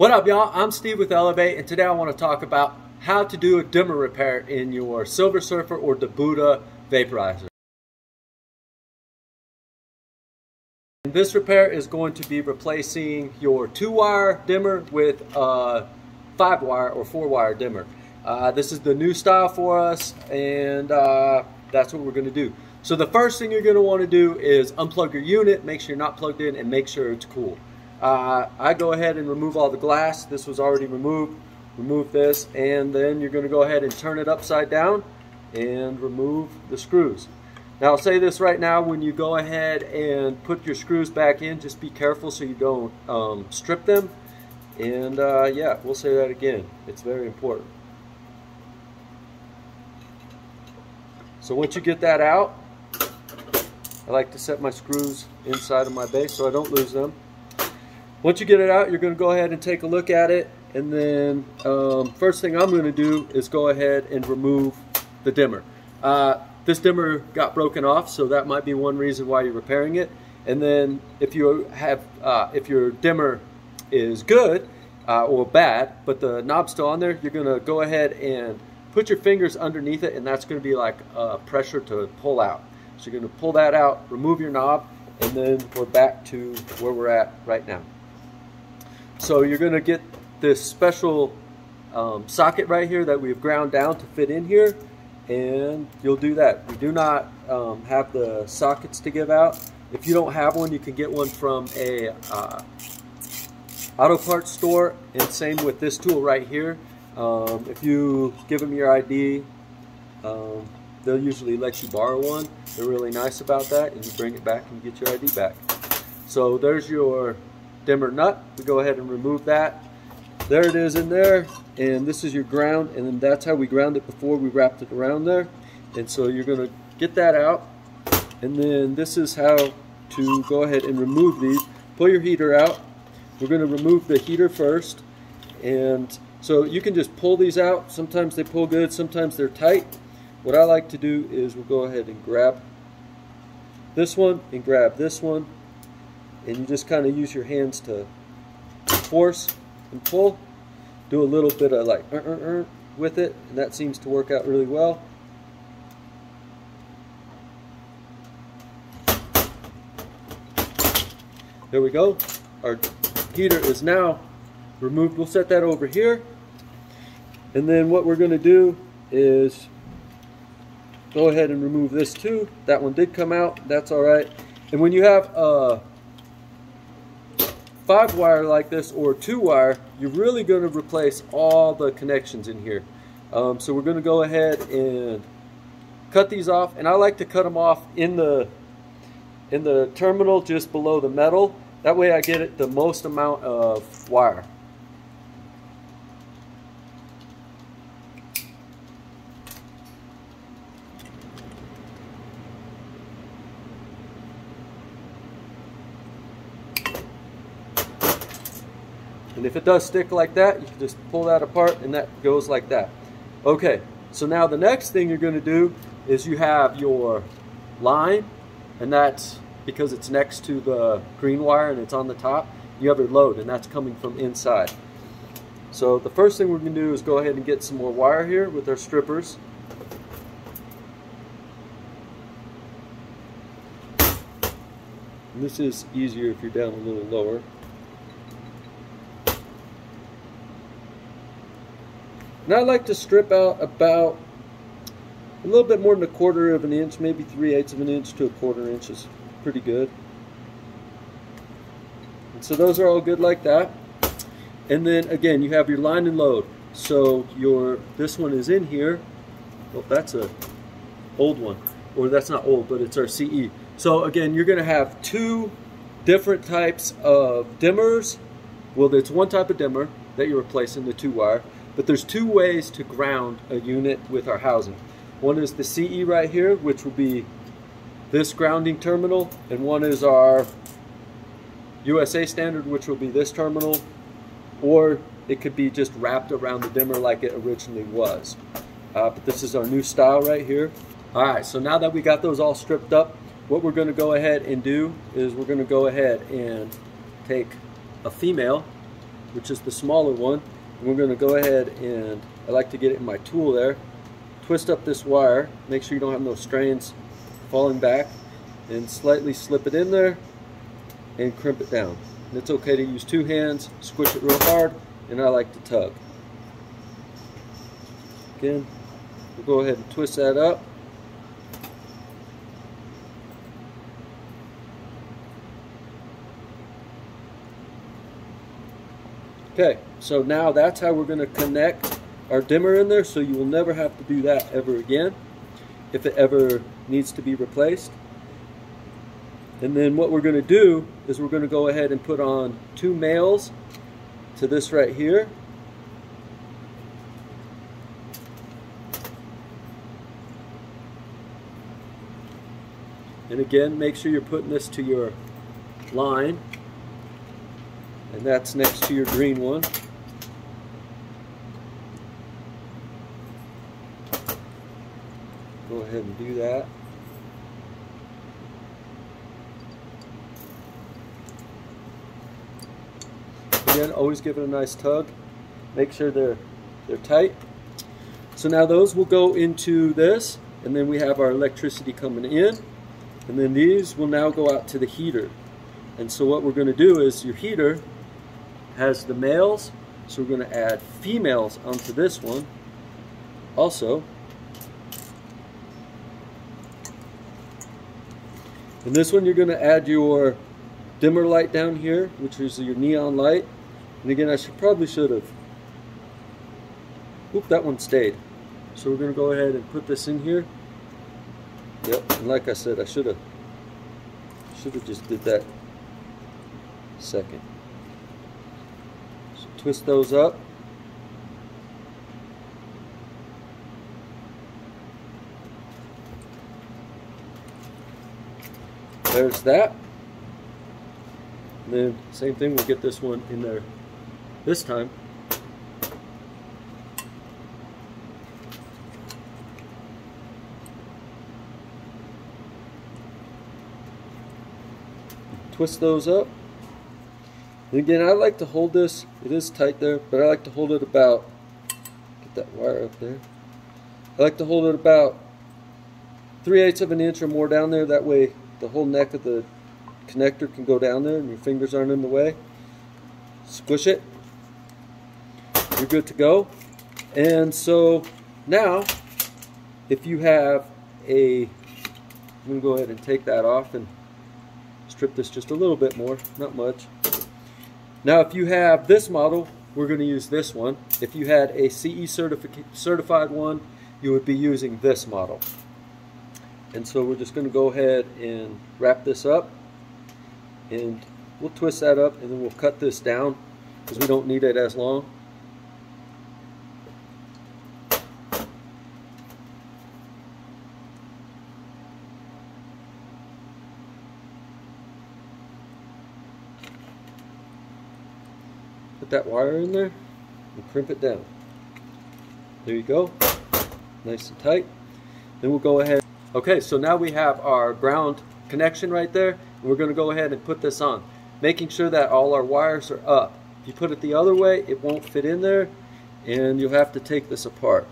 What up, y'all? I'm Steve with Elevate, and today I want to talk about how to do a dimmer repair in your Silver Surfer or Buddha vaporizer. And this repair is going to be replacing your 2-wire dimmer with a 5-wire or 4-wire dimmer. This is the new style for us, and that's what we're going to do. So the first thing you're going to want to do is unplug your unit, make sure you're not plugged in, and make sure it's cool. I go ahead and remove all the glass. This was already removed. Remove this, and then you're going to go ahead and turn it upside down and remove the screws. Now I'll say this right now, when you go ahead and put your screws back in, just be careful so you don't strip them. And yeah, we'll say that again. It's very important. So once you get that out, I like to set my screws inside of my base so I don't lose them. Once you get it out, you're going to go ahead and take a look at it, and then first thing I'm going to do is go ahead and remove the dimmer. This dimmer got broken off, so that might be one reason why you're repairing it. And then if you have, if your dimmer is good or bad, but the knob's still on there, you're going to go ahead and put your fingers underneath it, and that's going to be like pressure to pull out. So you're going to pull that out, remove your knob, and then we're back to where we're at right now. So you're going to get this special socket right here that we've ground down to fit in here, and you'll do that. We do not have the sockets to give out. If you don't have one, you can get one from a auto parts store, and same with this tool right here. If you give them your ID, they'll usually let you borrow one. They're really nice about that, and you bring it back and you get your ID back. So there's your dimmer nut. We go ahead and remove that. There it is in there, and this is your ground, and then that's how we ground it before we wrapped it around there. And so you're going to get that out, and then this is how to go ahead and remove these. Pull your heater out. We're going to remove the heater first, and so you can just pull these out. Sometimes they pull good, sometimes they're tight. What I like to do is we'll go ahead and grab this one and grab this one, and you just kind of use your hands to force and pull. Do a little bit of like with it, and that seems to work out really well. There we go. Our heater is now removed. We'll set that over here, and then what we're going to do is go ahead and remove this too. That one did come out. That's all right. And when you have a 5-wire like this or 2-wire, you're really going to replace all the connections in here. So we're going to go ahead and cut these off, and I like to cut them off in the terminal just below the metal. That way I get it the most amount of wire. And if it does stick like that, you can just pull that apart, and that goes like that. Okay, so now the next thing you're going to do is you have your line, and that's because it's next to the green wire and it's on the top. You have your load, and that's coming from inside. So the first thing we're going to do is go ahead and get some more wire here with our strippers. And this is easier if you're down a little lower. And I like to strip out about a little bit more than 1/4 of an inch, maybe 3/8 of an inch to 1/4 inch is pretty good. And so those are all good like that. And then again, you have your line and load. So this one is in here. Well, that's a old one, or that's not old, but it's our CE. So again, you're going to have 2 different types of dimmers. Well, there's one type of dimmer that you're replacing, the 2-wire. But there's 2 ways to ground a unit with our housing. One is the CE right here, which will be this grounding terminal, and one is our USA standard, which will be this terminal, or it could be just wrapped around the dimmer like it originally was. But this is our new style right here. All right, so now that we got those all stripped up, what we're going to go ahead and do is we're going to go ahead and take a female which is the smaller one. And we're going to go ahead and, I like to get it in my tool there, twist up this wire, make sure you don't have no strands falling back, and slightly slip it in there and crimp it down. And it's okay to use two hands, squish it real hard, and I like to tug. Again, we'll go ahead and twist that up. Okay, so now that's how we're going to connect our dimmer in there, so you will never have to do that ever again if it ever needs to be replaced. And then what we're going to do is we're going to go ahead and put on two males to this right here. And again, make sure you're putting this to your line. And that's next to your green one. Go ahead and do that. Again, always give it a nice tug. Make sure they're tight. So now those will go into this, and then we have our electricity coming in, and then these will now go out to the heater. And so what we're going to do is your heater has the males, so we're going to add females onto this one also. And this one you're going to add your dimmer light down here, which is your neon light. And again, I probably should have. Oop, that one stayed. So we're going to go ahead and put this in here. Yep, and like I said, I should have just did that second. So twist those up. There's that. And then same thing, we'll get this one in there this time. Twist those up. And again, I like to hold this, it is tight there, but I like to hold it about, get that wire up there. I like to hold it about 3/8 of an inch or more down there. That way the whole neck of the connector can go down there and your fingers aren't in the way. Squish it. You're good to go. And so now, if you have I'm going to go ahead and take that off and strip this just a little bit more, not much. Now if you have this model, we're going to use this one. If you had a CE certified one, you would be using this model. And so we're just going to go ahead and wrap this up, and we'll twist that up, and then we'll cut this down because we don't need it as long. Put that wire in there and crimp it down. There you go, nice and tight. Then we'll go ahead. Okay, so now we have our ground connection right there, and we're going to go ahead and put this on, making sure that all our wires are up. If you put it the other way, it won't fit in there, and you'll have to take this apart.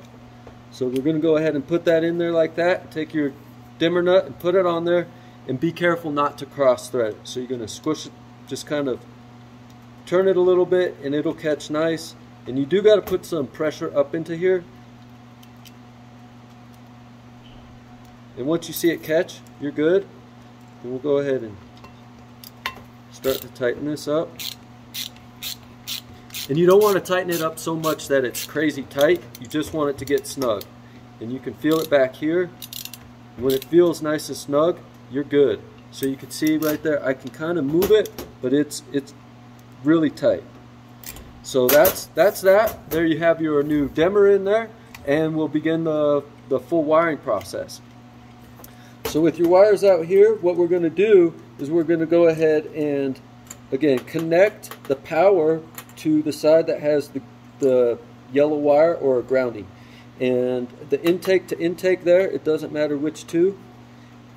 So we're going to go ahead and put that in there like that. Take your dimmer nut and put it on there, and be careful not to cross thread. So you're going to squish it, just kind of turn it a little bit, and it'll catch nice. And you do got to put some pressure up into here. And once you see it catch, you're good. And we'll go ahead and start to tighten this up. And you don't want to tighten it up so much that it's crazy tight. You just want it to get snug. And you can feel it back here. When it feels nice and snug, you're good. So you can see right there, I can kind of move it, but it's really tight. So that's that. There you have your new dimmer in there, and we'll begin the full wiring process. So with your wires out here, what we're going to do is we're going to go ahead and, again, connect the power to the side that has the yellow wire or grounding. And the intake to intake there, it doesn't matter which two.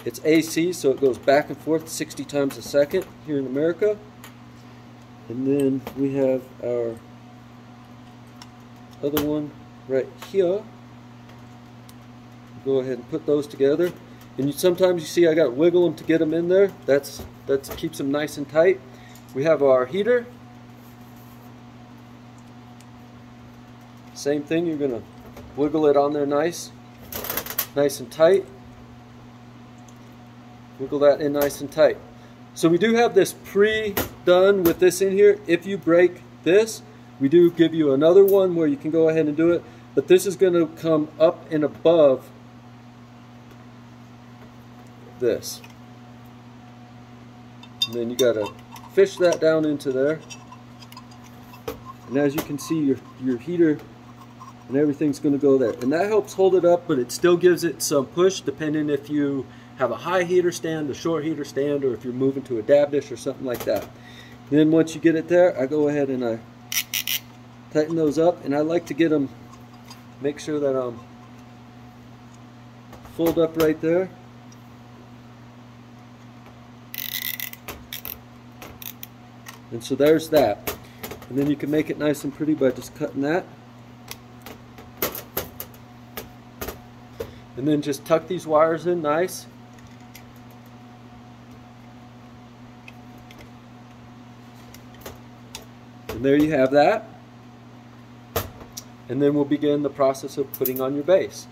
It's AC, so it goes back and forth 60 times a second here in America. And then we have our other one right here. Go ahead and put those together. And sometimes you see I got to wiggle them to get them in there. That keeps them nice and tight. We have our heater. Same thing, you're going to wiggle it on there nice and tight. Wiggle that in nice and tight. So we do have this pre-done with this in here. If you break this, we do give you another one where you can go ahead and do it. But this is going to come up and above this. And then you got to fish that down into there. And as you can see, your heater and everything's going to go there. And that helps hold it up, but it still gives it some push depending if you have a high heater stand, a short heater stand, or if you're moving to a dab dish or something like that. Then once you get it there, I go ahead and I tighten those up, and I like to get them, make sure that I'm fold up right there. And so there's that. And then you can make it nice and pretty by just cutting that. And then just tuck these wires in nice. And there you have that. And then we'll begin the process of putting on your base.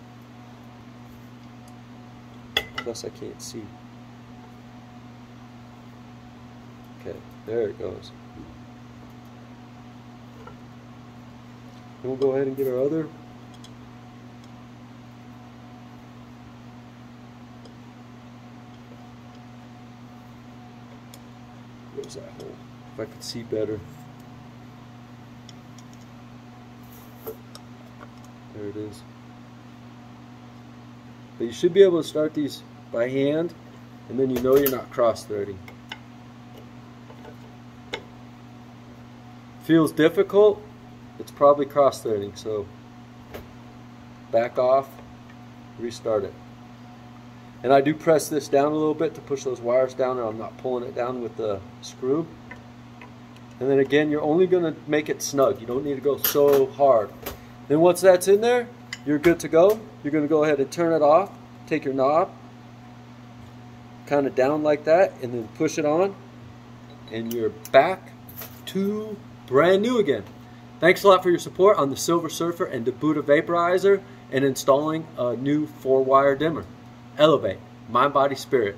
Plus I can't see. Okay, there it goes. And we'll go ahead and get our other where's that hole? If I could see better. There it is. But you should be able to start these by hand, and then you know you're not cross-threading. Feels difficult, it's probably cross-threading, so back off, restart it. And I do press this down a little bit to push those wires down, and I'm not pulling it down with the screw. And then again, you're only going to make it snug. You don't need to go so hard. Then once that's in there, you're good to go. You're going to go ahead and turn it off. Take your knob, kind of down like that, and then push it on. And you're back to brand new again. Thanks a lot for your support on the Silver Surfer and the Buddha vaporizer and installing a new 4-wire dimmer. Elevate, mind, body, spirit.